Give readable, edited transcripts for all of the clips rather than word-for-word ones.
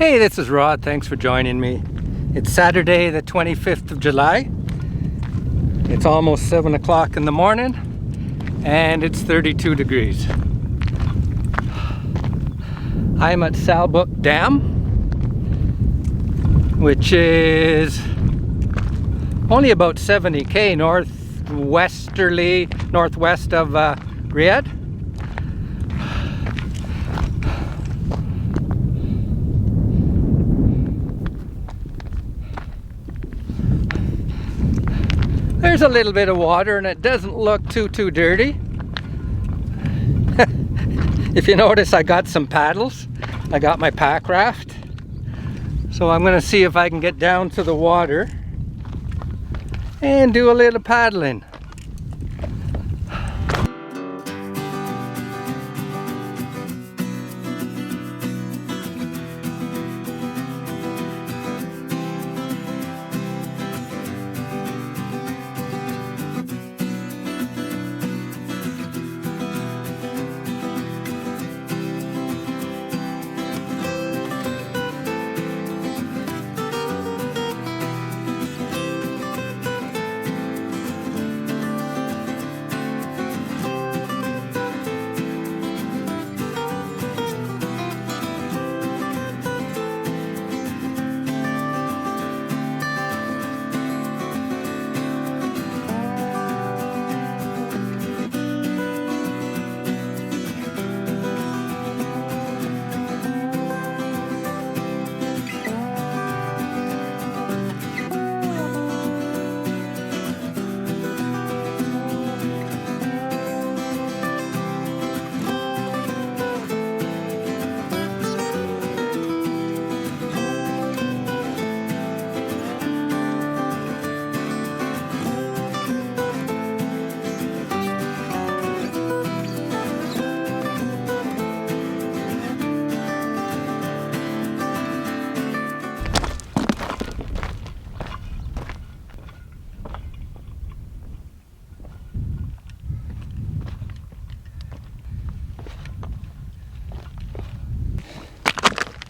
Hey, this is Rod. Thanks for joining me. It's Saturday the 25th of July. It's almost 7 o'clock in the morning and it's 32 degrees. I'm at Salbukh Dam, which is only about 70k northwest of Riyadh. There's a little bit of water and it doesn't look too dirty. If you notice, I got some paddles. I got my pack raft. So I'm going to see if I can get down to the water and do a little paddling.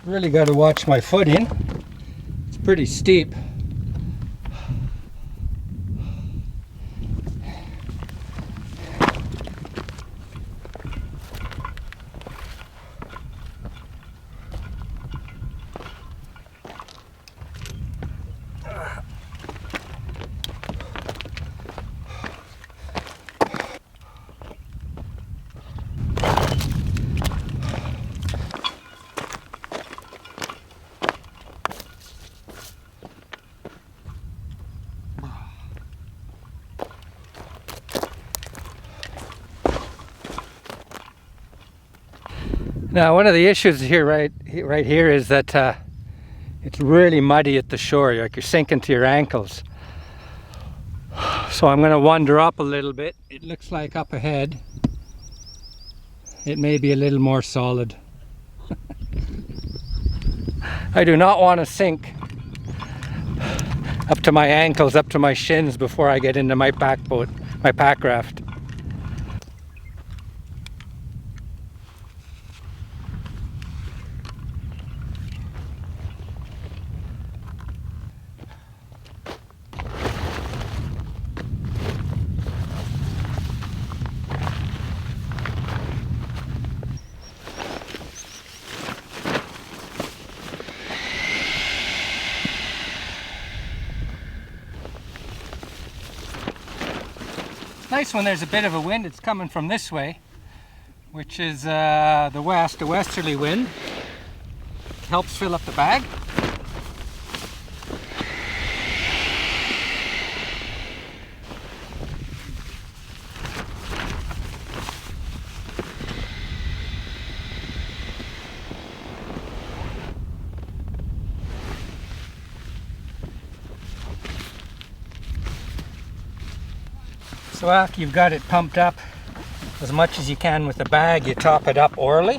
Really got to watch my footing. It's pretty steep. Now, one of the issues here, right here, is that it's really muddy at the shore. Like you're sinking to your ankles. So I'm going to wander up a little bit. It looks like up ahead it may be a little more solid. I do not want to sink up to my ankles, up to my shins before I get into my pack boat, my pack raft. Nice when there's a bit of a wind. It's coming from this way, which is the west, a westerly wind. Helps fill up the bag. So after you've got it pumped up as much as you can with the bag, you top it up orally.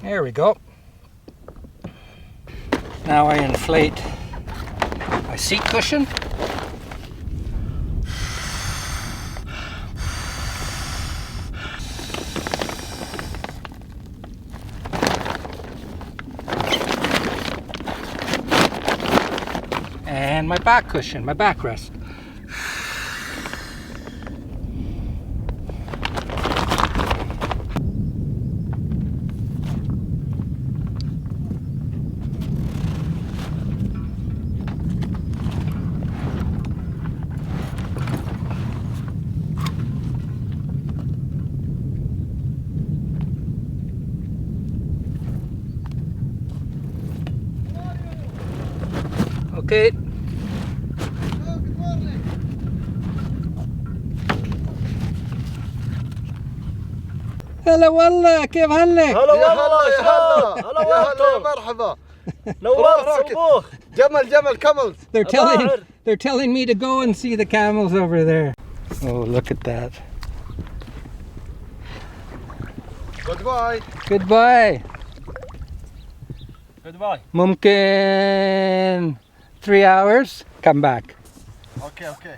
There we go. Now I inflate my seat cushion. And my back cushion, my backrest. Okay. هلا والله كيف هلك؟ هلا والله يا هلا هلا والله مرحبا نورت صلبوخ جمل camels. They're telling me to go and see the camels over there. Oh, look at that. Goodbye. Goodbye. Goodbye. ممكن 3 hours. Come back. Okay.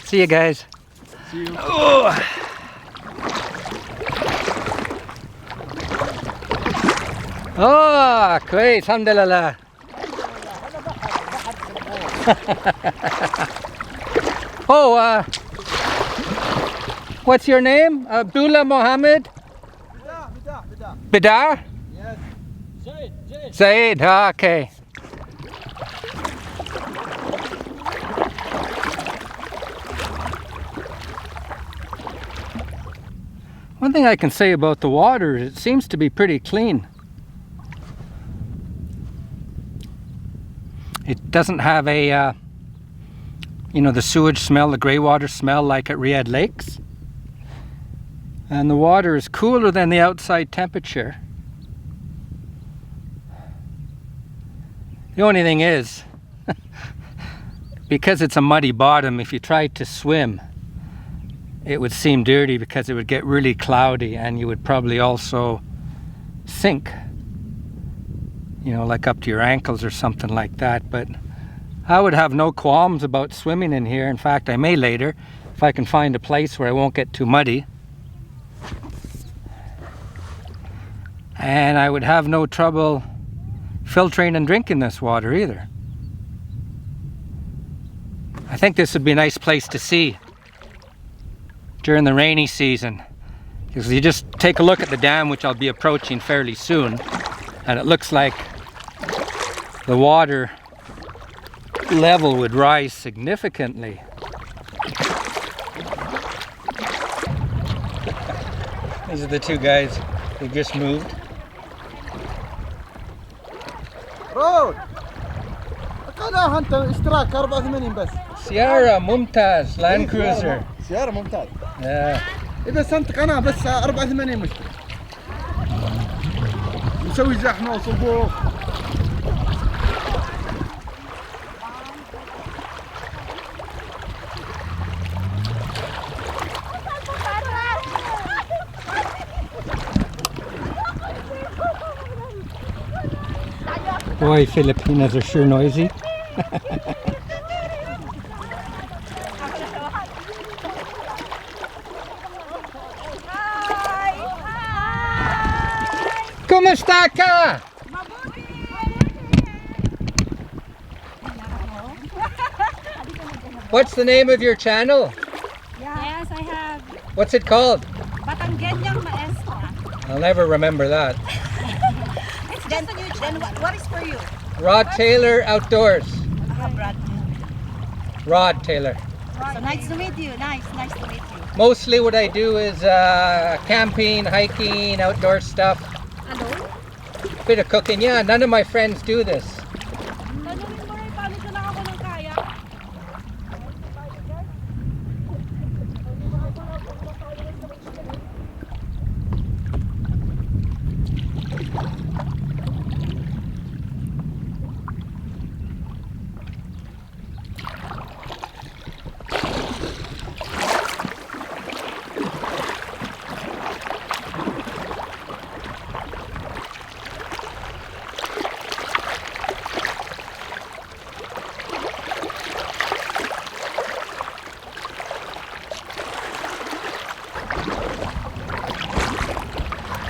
See you guys. See you. Oh, كويس الحمد لله. Oh, what's your name? Abdullah Mohammed? Bidar? Yes. Zaid. Ah, okay. One thing I can say about the water is it seems to be pretty clean. It doesn't have a, the sewage smell, the grey water smell like at Riyadh lakes. And the water is cooler than the outside temperature. The only thing is, because it's a muddy bottom, if you tried to swim, it would seem dirty because it would get really cloudy and you would probably also sink, like up to your ankles or something like that. But I would have no qualms about swimming in here. In fact, I may later, if I can find a place where I won't get too muddy. And I would have no trouble filtering and drinking this water either. I think this would be a nice place to see during the rainy season, because you just take a look at the dam, which I'll be approaching fairly soon, and it looks like the water level would rise significantly. These are the two guys who just moved. روح قناة أنت اشتراك 84 بس. سيارة ممتاز لاند كروزر. سيارة ممتاز. إذا أنت قناة بس 84 مشترك. نسوي زحمة وصبوخ. Boy, Filipinos are sure noisy. Kumusta ka? What's the name of your channel? Yes, I have. What's it called? Batanggenyang Maestra. I'll never remember that. It's just a new channel. What is for you? Rod Taylor Outdoors. Brad. Rod Taylor. So nice to meet you. Nice to meet you. Mostly what I do is camping, hiking, outdoor stuff. Hello? Bit of cooking. Yeah, none of my friends do this. Tanungin mo rin, paano ko lang ako ng kaya?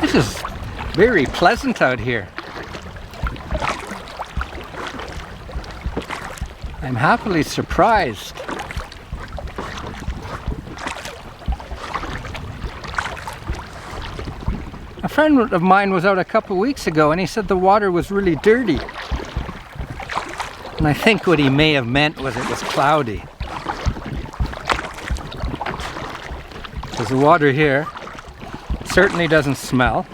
This is very pleasant out here. I'm happily surprised. A friend of mine was out a couple weeks ago and he said the water was really dirty. And I think what he may have meant was it was cloudy. Because the water here certainly doesn't smell.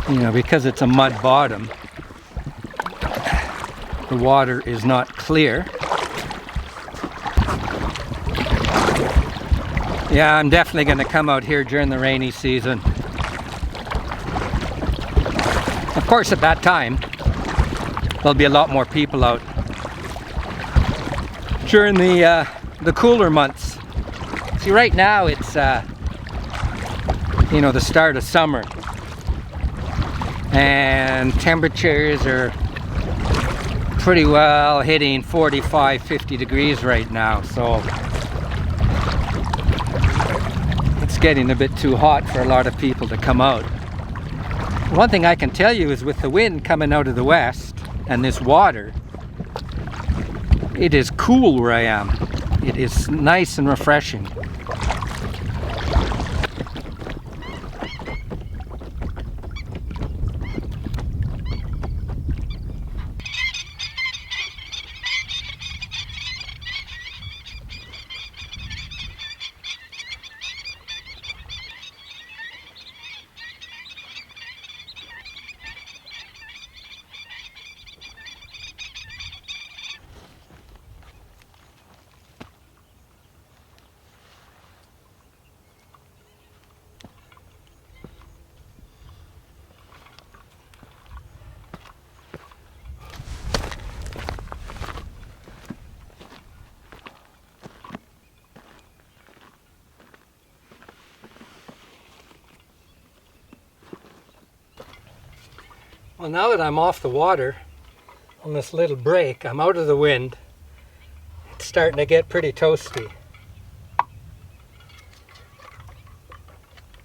You know, because it's a mud bottom, the water is not clear. Yeah, I'm definitely going to come out here during the rainy season. Of course, at that time, there'll be a lot more people out. During the cooler months. See, right now it's, you know, the start of summer. And temperatures are pretty well hitting 45, 50 degrees right now. So it's getting a bit too hot for a lot of people to come out. One thing I can tell you is with the wind coming out of the west and this water, it is cool where I am. It is nice and refreshing. Well, now that I'm off the water on this little break, I'm out of the wind. It's starting to get pretty toasty.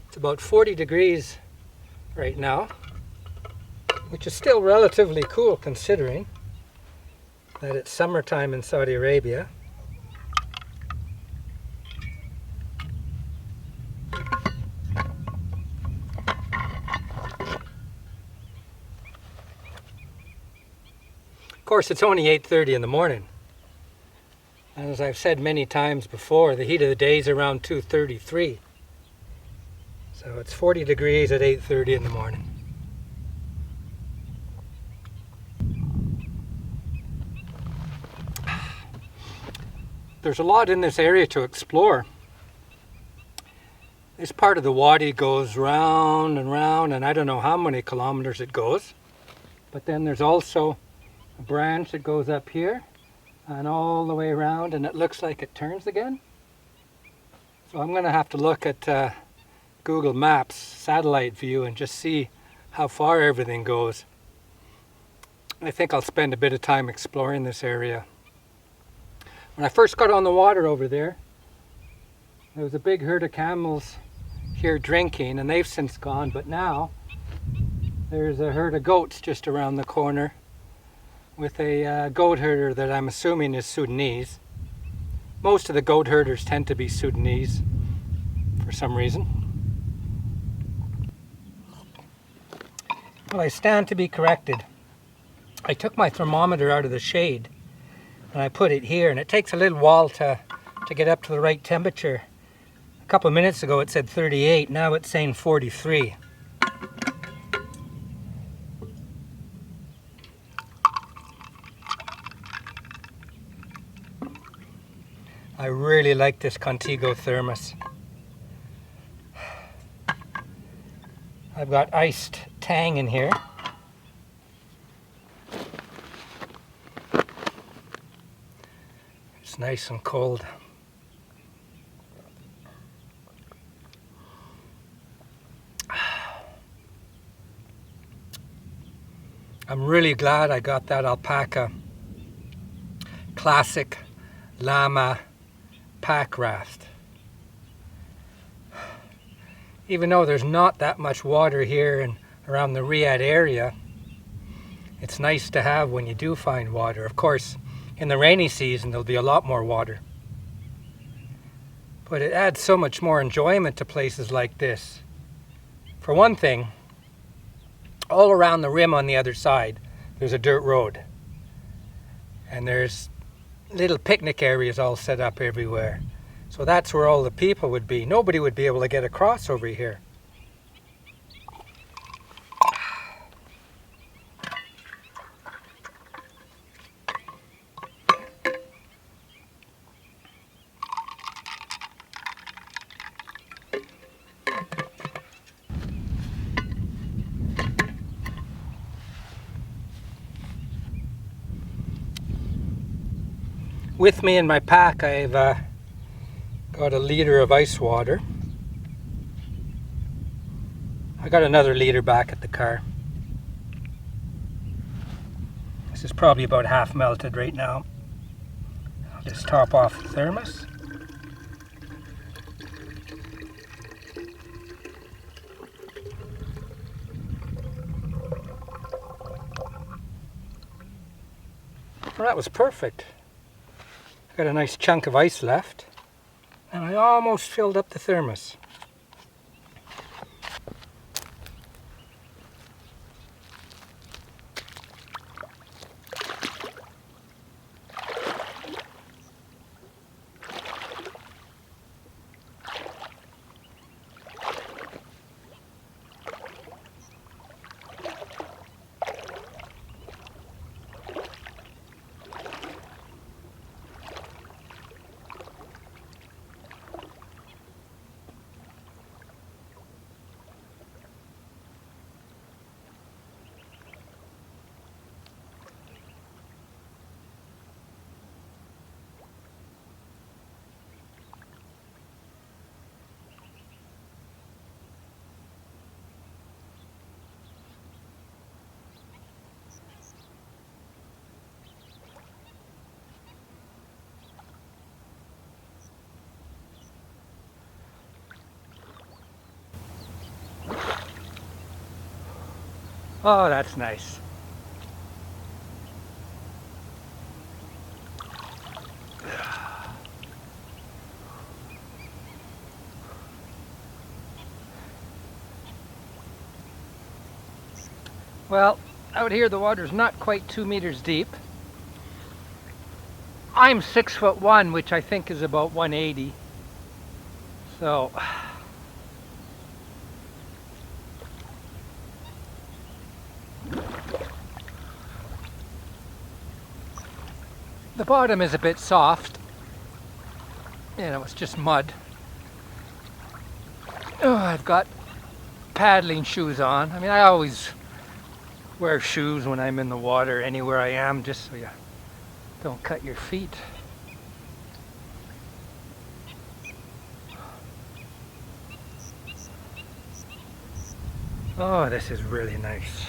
It's about 40 degrees right now, which is still relatively cool considering that it's summertime in Saudi Arabia. Of course, it's only 8:30 in the morning. And as I've said many times before, the heat of the day is around 2:33. So it's 40 degrees at 8:30 in the morning. There's a lot in this area to explore. This part of the wadi goes round and round, and I don't know how many kilometers it goes. But then there's also a branch that goes up here and all the way around, and it looks like it turns again. So I'm going to have to look at Google Maps satellite view and just see how far everything goes. I think I'll spend a bit of time exploring this area. When I first got on the water over there was a big herd of camels here drinking, and they've since gone, but now there's a herd of goats just around the corner with a goat herder that I'm assuming is Sudanese. Most of the goat herders tend to be Sudanese for some reason. Well, I stand to be corrected. I took my thermometer out of the shade and I put it here, and it takes a little while to get up to the right temperature. A couple of minutes ago it said 38, now it's saying 43. I really like this Contigo thermos. I've got iced Tang in here. It's nice and cold. I'm really glad I got that Alpacka Classic Llama pack raft. even though there's not that much water here and around the Riyadh area, it's nice to have when you do find water. Of course, in the rainy season there'll be a lot more water. But it adds so much more enjoyment to places like this. For one thing, all around the rim on the other side, there's a dirt road. And there's little picnic areas all set up everywhere. So that's where all the people would be. Nobody would be able to get across over here. With me in my pack, I've got a liter of ice water. I got another liter back at the car. This is probably about half melted right now. I'll just top off the thermos. Well, that was perfect. Got a nice chunk of ice left, and I almost filled up the thermos. Oh, that's nice. Well, out here the water's not quite 2 meters deep. I'm 6'1", which I think is about 180. So the bottom is a bit soft. You know, it's just mud. Oh, I've got paddling shoes on. I mean, I always wear shoes when I'm in the water anywhere I am, just so you don't cut your feet. Oh, this is really nice.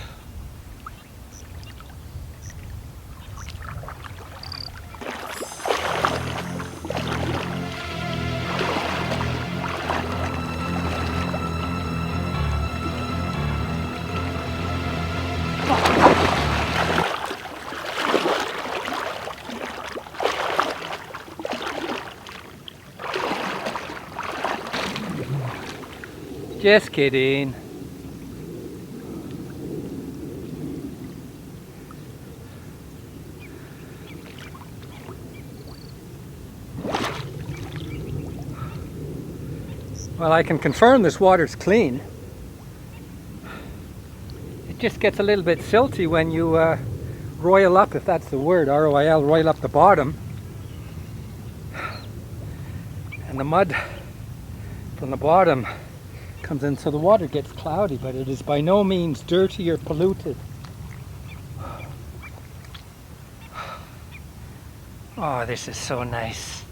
Just kidding. Well, I can confirm this water's clean. It just gets a little bit silty when you roil up, if that's the word, R-O-I-L, roil up the bottom. And the mud from the bottom comes in, so the water gets cloudy, but it is by no means dirty or polluted. Oh, this is so nice.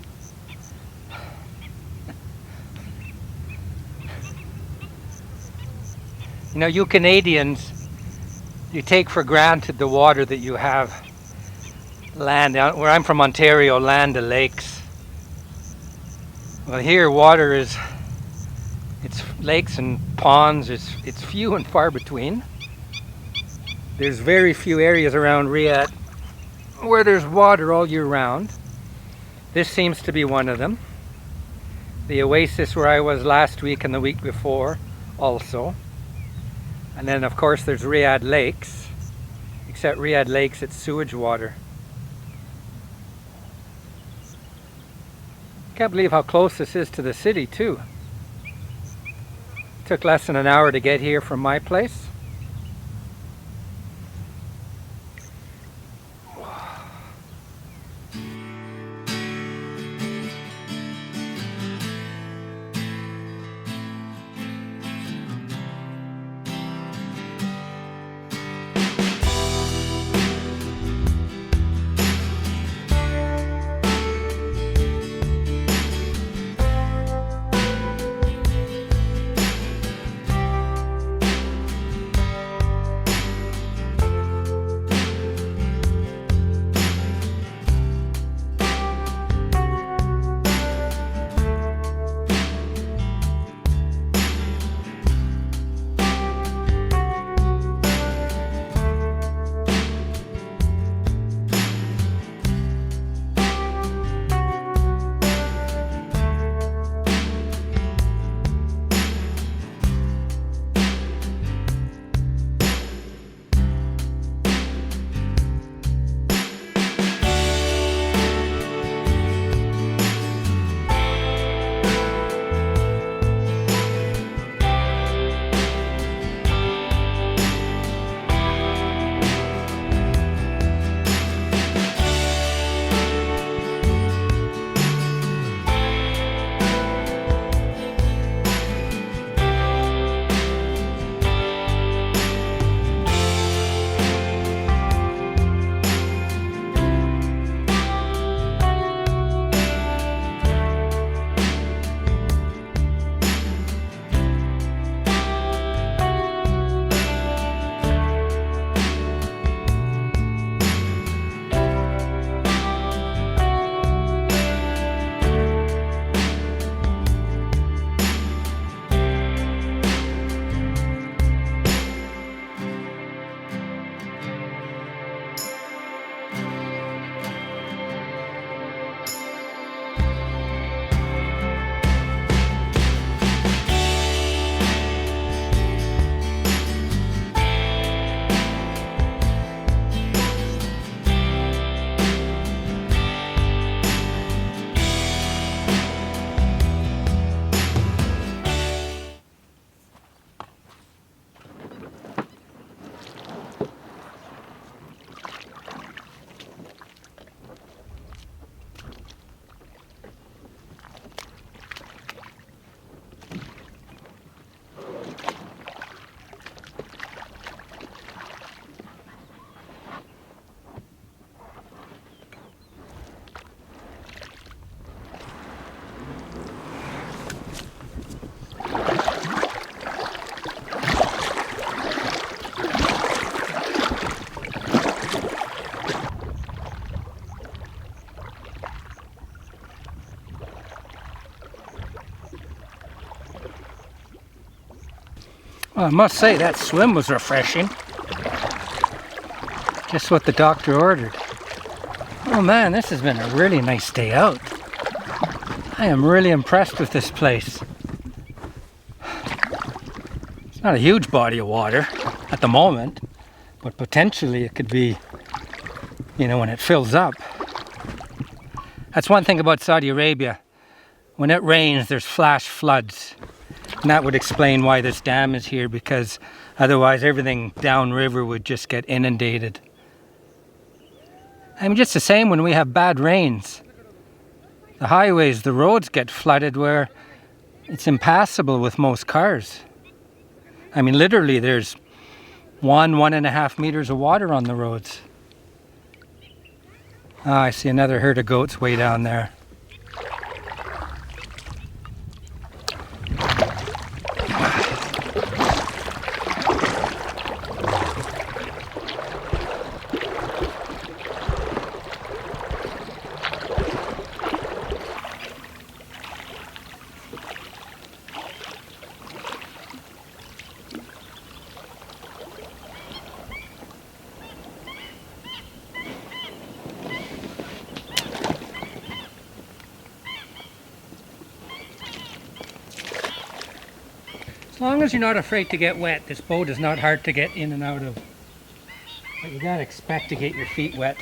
You know, you Canadians, you take for granted the water that you have. Land, where I'm from, Ontario, land to lakes. Well, here water is It's lakes and ponds, it's few and far between. There's very few areas around Riyadh where there's water all year round. This seems to be one of them. The oasis where I was last week and the week before also. And then of course there's Riyadh Lakes. Except Riyadh Lakes, it's sewage water. Can't believe how close this is to the city too. Took less than an hour to get here from my place. Well, I must say that swim was refreshing. Just what the doctor ordered. Oh man, this has been a really nice day out. I am really impressed with this place. It's not a huge body of water at the moment, but potentially it could be, you know, when it fills up. That's one thing about Saudi Arabia. When it rains, there's flash floods. And that would explain why this dam is here, because otherwise everything downriver would just get inundated. I mean, just the same when we have bad rains. The highways, the roads get flooded where it's impassable with most cars. I mean, literally there's 1.5 meters of water on the roads. Ah, I see another herd of goats way down there. As long as you're not afraid to get wet, this boat is not hard to get in and out of. But you gotta expect to get your feet wet.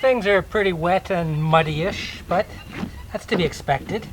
Things are pretty wet and muddy-ish, but that's to be expected.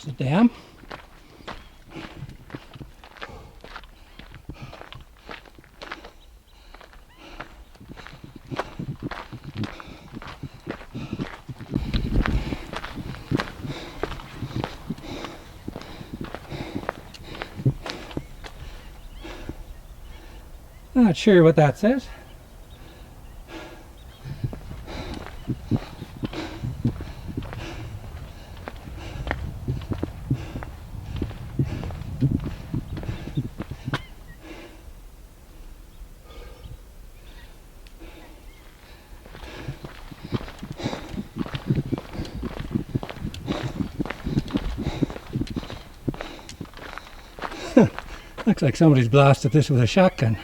The dam. Not sure what that says. Looks like somebody's blasted this with a shotgun.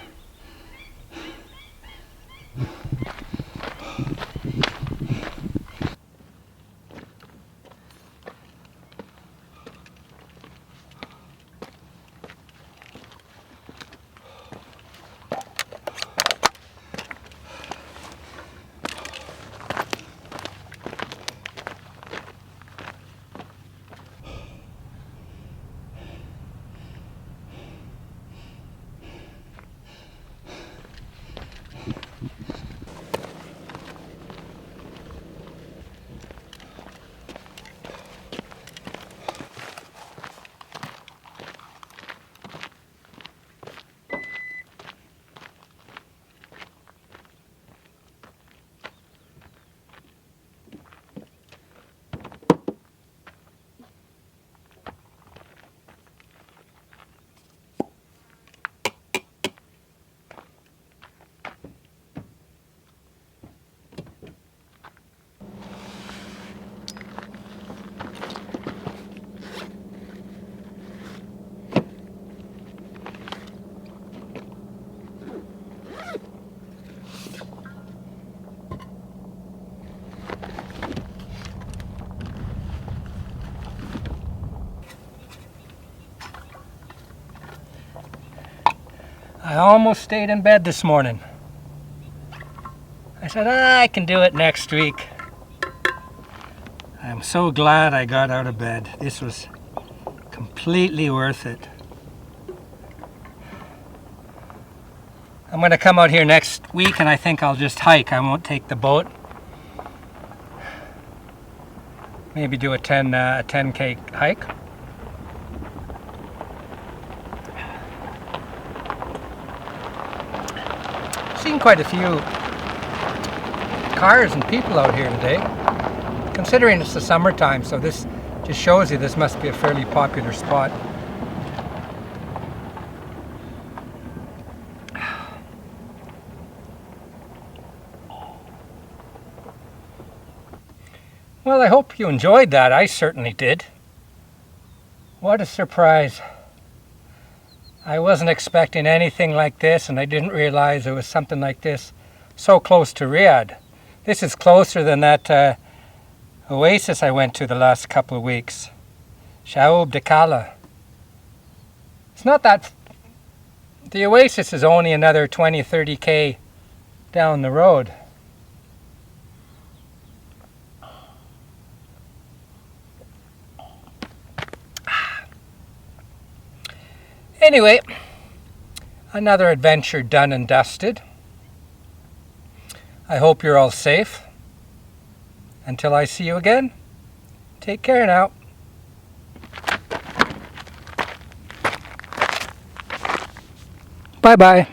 I almost stayed in bed this morning. I said, I can do it next week. I'm so glad I got out of bed. This was completely worth it. I'm going to come out here next week and I think I'll just hike. I won't take the boat. Maybe do a 10K hike. Seen quite a few cars and people out here today. Considering it's the summertime, so this just shows you this must be a fairly popular spot. Well, I hope you enjoyed that. I certainly did. What a surprise. I wasn't expecting anything like this, and I didn't realize it was something like this so close to Riyadh. This is closer than that oasis I went to the last couple of weeks. Salbukh. It's not that... The oasis is only another 20-30k down the road. Anyway, another adventure done and dusted. I hope you're all safe. Until I see you again, take care now. Bye-bye.